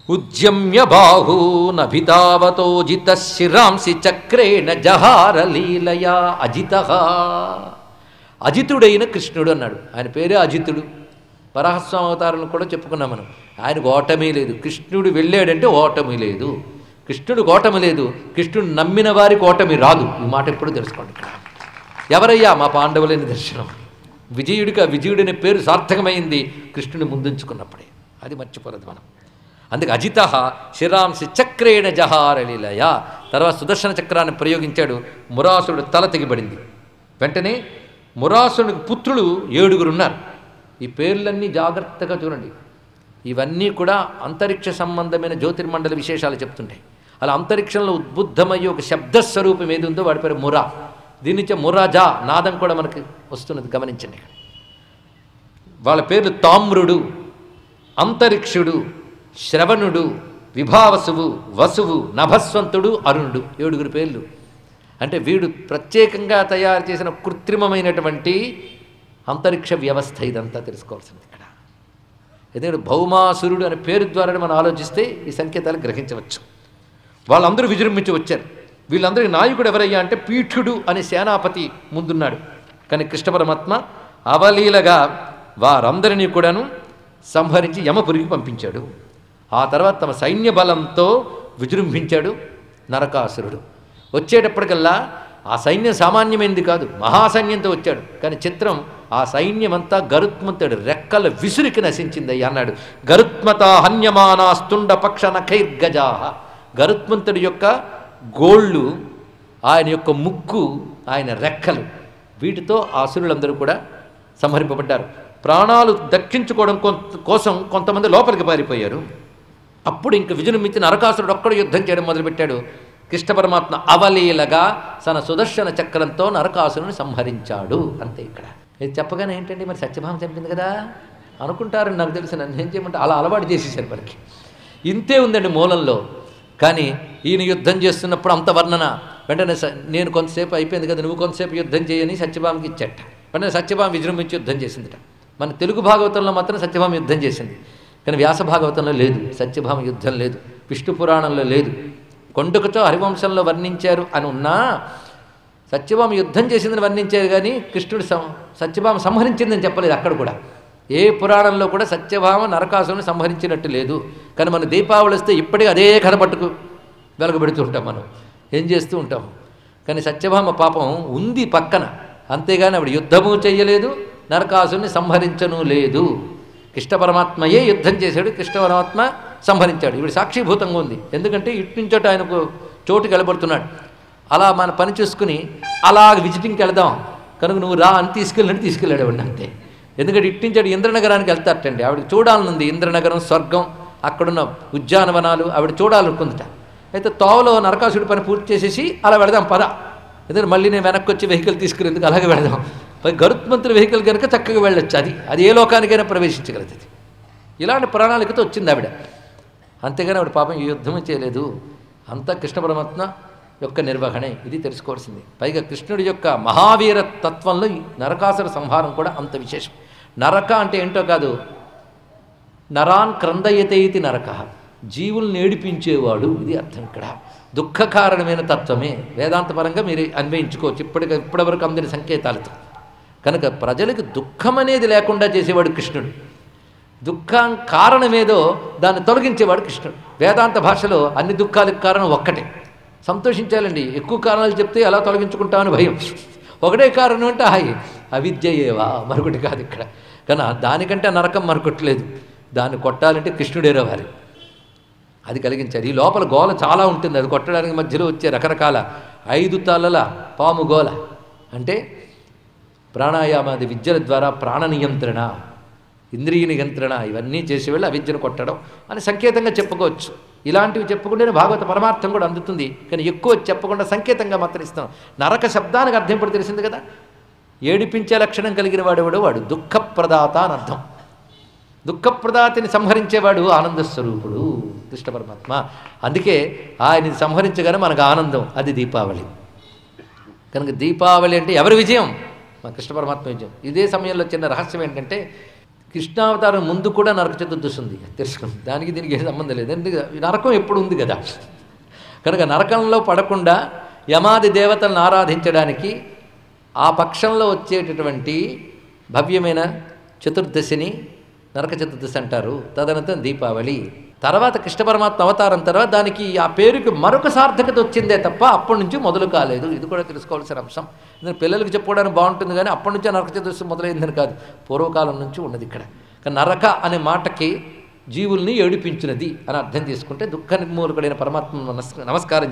ఉద్యమ్య బాహూనభితావతో జిత శిరాంసి చక్రేణ జహార లీలయా అజిత. అజితుడైన కృష్ణుడు అన్నాడు. ఆయన పేరే అజితుడు. వరాహస్వామి అవతారాలను కూడా చెప్పుకున్నాం మనం. ఆయనకు ఓటమి లేదు. కృష్ణుడు వెళ్ళాడంటే ఓటమి లేదు. కృష్ణుడికి ఓటమి లేదు. కృష్ణుడు నమ్మిన వారికి ఓటమి రాదు. ఈ మాట ఎప్పుడు తెలుసుకోండి. ఇక్కడ ఎవరయ్యా? మా పాండవులని దర్శనం. విజయుడికి విజయుడిని పేరు సార్థకమైంది కృష్ణుని ముందుంచుకున్నప్పుడే. అది మర్చిపోలేదు మనం. అందుకే అజిత శిరాంసి చక్రేణ జహారలీలయ. తర్వాత సుదర్శన చక్రాన్ని ప్రయోగించాడు. మురాసుడు తల తెగిబడింది. వెంటనే మురాసుడికి పుత్రులు 7 ఉన్నారు. ఈ పేర్లన్నీ జాగ్రత్తగా చూడండి. ఇవన్నీ కూడా అంతరిక్ష సంబంధమైన జ్యోతిర్మండల విశేషాలు చెప్తుంటాయి. అలా అంతరిక్షంలో ఉద్బుద్ధమయ్యే ఒక శబ్దస్వరూపం ఏది ఉందో వాడి పేరు మురా. దీని నుంచి మురాజా నాదం కూడా మనకి వస్తున్నది, గమనించండి. వాళ్ళ పేర్లు తామ్రుడు, అంతరిక్షుడు, శ్రవణుడు, విభావసువు, వసువు, నభస్వంతుడు, అరుణుడు. 7 పేర్లు. అంటే వీడు ప్రత్యేకంగా తయారు చేసిన కృత్రిమమైనటువంటి అంతరిక్ష వ్యవస్థ. ఇదంతా తెలుసుకోవాల్సింది ఇక్కడ. ఎందుకంటే భౌమాసురుడు అనే పేరు ద్వారా మనం ఆలోచిస్తే ఈ సంకేతాలు గ్రహించవచ్చు. వాళ్ళందరూ విజృంభించి వచ్చారు. వీళ్ళందరికీ నాయకుడు ఎవరయ్యా అంటే పీఠుడు అనే సేనాపతి ముందున్నాడు. కానీ కృష్ణ పరమాత్మ అవలీలగా వారందరినీ కూడాను సంహరించి యమపురికి పంపించాడు. ఆ తర్వాత తమ సైన్య బలంతో విజృంభించాడు నరకాసురుడు. వచ్చేటప్పటికల్లా ఆ సైన్యం సామాన్యమైనది కాదు, మహాసైన్యంతో వచ్చాడు. కానీ చిత్రం, ఆ సైన్యమంతా గరుత్మంతుడు రెక్కల విసురికి నశించింది అన్నాడు. గరుత్మత హన్యమానాస్తుండ పక్ష నఖైర్గజా. గరుత్మంతుడి యొక్క గోళ్ళు, ఆయన యొక్క ముక్కు, ఆయన రెక్కలు, వీటితో ఆ అసురులందరూ కూడా సంహరింపబడ్డారు. ప్రాణాలు దక్కించుకోవడం కోసం కొంతమంది లోపలికి పారిపోయారు. అప్పుడు ఇంక విజృంభించి నరకాసురుడు ఒక్కడు యుద్ధం చేయడం మొదలుపెట్టాడు. కృష్ణ పరమాత్మ అవలీలగా తన సుదర్శన చక్రంతో నరకాసురుని సంహరించాడు. అంతే. ఇక్కడ ఇది చెప్పగానే ఏంటండి, మరి సత్యభామ చంపింది కదా అనుకుంటారని నాకు తెలిసి. నన్ను ఏం చేయమంటే అలా అలవాటు చేసేసారు మనకి. ఇంతే ఉందండి మూలంలో. కానీ ఈయన యుద్ధం చేస్తున్నప్పుడు అంత వర్ణన. వెంటనే నేను కొంతసేపు అయిపోయింది కదా, నువ్వు కొంతసేపు యుద్ధం చేయని సత్యభామకి ఇచ్చట. వెంటనే సత్యభామ విజృంభించి యుద్ధం చేసిందిట. మన తెలుగు భాగవతంలో మాత్రం సత్యభామ యుద్ధం చేసింది. కానీ వ్యాస భాగవతంలో లేదు, సత్యభామ యుద్ధం లేదు. విష్ణు పురాణంలో లేదు. కొండకతో హరివంశంలో వర్ణించారు అని ఉన్నా సత్యభామ యుద్ధం చేసిందని వర్ణించారు. కానీ కృష్ణుడు సత్యభామ సంహరించిందని చెప్పలేదు అక్కడ కూడా. ఏ పురాణంలో కూడా సత్యభామ నరకాసురుని సంహరించినట్టు లేదు. కానీ మన దీపావళి వస్తే ఇప్పటికీ అదే కథ పట్టుకు వెలగబెడుతూ ఉంటాం. మనం ఏం చేస్తూ ఉంటాం. కానీ సత్యభామ పాపం ఉంది పక్కన. అంతేగాని ఆవిడ యుద్ధము చెయ్యలేదు, నరకాసురుని సంహరించను లేదు. కృష్ణ పరమాత్మయే యుద్ధం చేశాడు, కృష్ణ పరమాత్మ సంహరించాడు. ఇవి సాక్షిభూతంగా ఉంది. ఎందుకంటే ఇటు నుంచోటి ఆయనకు చోటుకి వెళ్ళబడుతున్నాడు. అలా మన పని చూసుకుని అలా విజిటింగ్కి వెళదాం కనుక నువ్వు రా అని తీసుకెళ్ళాడు ఆవిడ. అంతే. ఎందుకంటే ఇట్టించాడు ఇంద్రనగరానికి వెళ్తారటండి. ఆవిడకి చూడాలనుంది ఇంద్రనగరం, స్వర్గం, అక్కడున్న ఉద్యానవనాలు ఆవిడ చూడాలనుకుందిట. అయితే తోవలో నరకాసుడి పని పూర్తి చేసేసి అలా వెళదాం పద. ఎందుకంటే మళ్ళీ నేను వెనక్కి వచ్చి వెహికల్ తీసుకునేందుకు అలాగే వెళదాం. పై గరుత్మంతుడి వెహికల్ కనుక చక్కగా వెళ్ళొచ్చు. అది ఏ లోకానికైనా ప్రవేశించగలదు. ఇలాంటి ప్రణాళికతో వచ్చింది ఆవిడ. అంతేగాని ఆవిడ పాపం ఈ యుద్ధమే చేయలేదు. అంతా కృష్ణ పరమాత్మ యొక్క నిర్వహణే. ఇది తెలుసుకోవాల్సింది. పైగా కృష్ణుడి యొక్క మహావీర తత్వంలో ఈ నరకాసుర సంహారం కూడా అంత విశేషం. నరక అంటే ఏంటో కాదు, నరాన్ క్రందయతే ఇది నరక, జీవుల్ని ఏడిపించేవాడు. ఇది అర్థం. ఇక్కడ దుఃఖకారణమైన తత్వమే వేదాంతపరంగా మీరు అన్వయించుకోవచ్చు ఇప్పటివరకు అందిన సంకేతాలతో. కనుక ప్రజలకు దుఃఖం అనేది లేకుండా చేసేవాడు కృష్ణుడు. దుఃఖం కారణమేదో దాన్ని తొలగించేవాడు కృష్ణుడు. వేదాంత భాషలో అన్ని దుఃఖాలకు కారణం ఒక్కటే. సంతోషించాలండి. ఎక్కువ కారణాలు చెప్తే ఎలా తొలగించుకుంటామని భయం. ఒకటే కారణం అంటే హాయి అవిద్యయేవా, మరొకటి కాదు ఇక్కడ. కానీ దానికంటే నరకం మరొకట్లేదు. దాన్ని కొట్టాలంటే కృష్ణుడే రావాలి. అది కలిగించారు. ఈ లోపల గోల చాలా ఉంటుంది. అది కొట్టడానికి మధ్యలో వచ్చే రకరకాల 5 తలల పాము గోల. అంటే ప్రాణాయామాది విద్యల ద్వారా ప్రాణ నియంత్రణ, ఇంద్రియ నియంత్రణ ఇవన్నీ చేసేవాళ్ళు అవిద్యను కొట్టడం అని సంకేతంగా చెప్పుకోవచ్చు. ఇలాంటివి చెప్పుకుంటేనే భాగవత పరమార్థం కూడా అందుతుంది. కానీ ఎక్కువ చెప్పకుండా సంకేతంగా మాత్రం ఇస్తాం. నరక శబ్దానికి అర్థం ఇప్పుడు తెలిసింది కదా. ఏడిపించే లక్షణం కలిగిన వాడు దుఃఖప్రదాత అని అర్థం. దుఃఖప్రదాతిని సంహరించేవాడు ఆనందస్వరూపుడు కృష్ణ పరమాత్మ. అందుకే ఆయన్ని సంహరించగానే మనకు ఆనందం. అది దీపావళి. కనుక దీపావళి అంటే ఎవరి విజయం? మా కృష్ణ పరమాత్మ విజయం. ఇదే సమయంలో చిన్న రహస్యం ఏంటంటే కృష్ణావతారం ముందు కూడా నరక చతుర్దశి ఉంది తెలుసుకుంది. దానికి దీనికి ఏం సంబంధం లేదు. ఎందుకంటే నరకం ఎప్పుడు ఉంది కదా. కనుక నరకంలో పడకుండా యమాది దేవతలను ఆరాధించడానికి ఆ పక్షంలో వచ్చేటటువంటి భవ్యమైన చతుర్దశిని నరక చతుర్దశి అంటారు. తదనంతరం దీపావళి. తర్వాత కృష్ణ పరమాత్మ అవతారం తర్వాత దానికి ఆ పేరుకి మరొక సార్థకత వచ్చిందే తప్ప అప్పటి నుంచి మొదలు కాలేదు. ఇది కూడా తెలుసుకోవాల్సిన అంశం. ఎందుకంటే పిల్లలకి చెప్పుకోవడానికి బాగుంటుంది కానీ అప్పటి నుంచే నరక చతుర్దశి మొదలైందని కాదు, పూర్వకాలం నుంచి ఉన్నది ఇక్కడ. నరక అనే మాటకి జీవుల్ని ఏడిపించినది అని అర్థం చేసుకుంటే దుఃఖ నిర్మూలకుడైన పరమాత్మ నమస్కారం